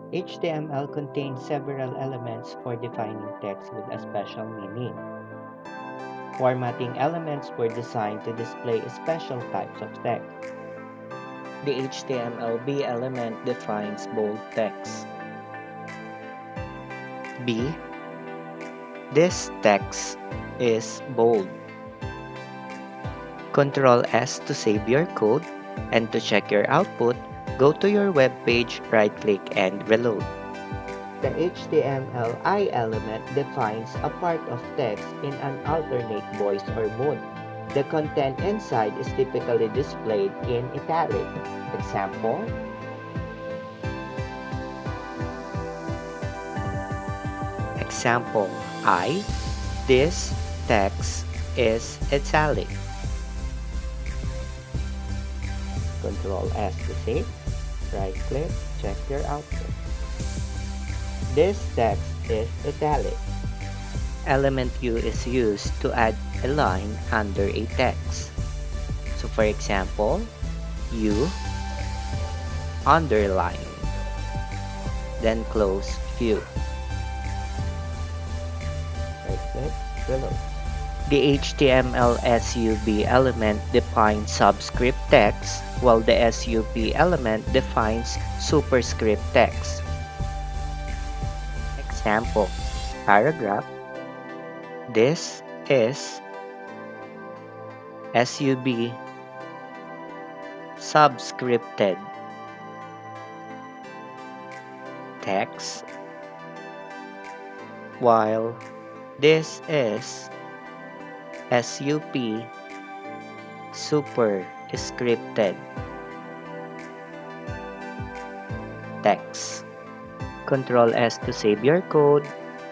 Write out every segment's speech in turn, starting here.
HTML contains several elements for defining text with a special meaning. Formatting elements were designed to display special types of text. The HTML-B element defines bold text. B. This text is bold. Control S to save your code, and to check your output, go to your web page, right-click, and reload. The HTML-I element defines a part of text in an alternate voice or mode. The content inside is typically displayed in italic. Example: Example I. This text is italic. Control S to save. Right click, check your output. This text is italic. Element U is used to add a line under a text. So for example, U underline, then close U. Right click, reload. The HTML SUB element defines subscript text, while the SUP element defines superscript text. Example: paragraph. This is SUB subscripted text, while this is SUP superscripted text. Control S to save your code,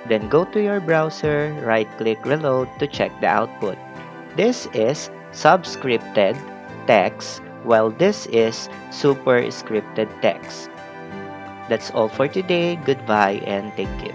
then go to your browser, right-click reload to check the output. This is subscripted text, while this is superscripted text. That's all for today. Goodbye and thank you.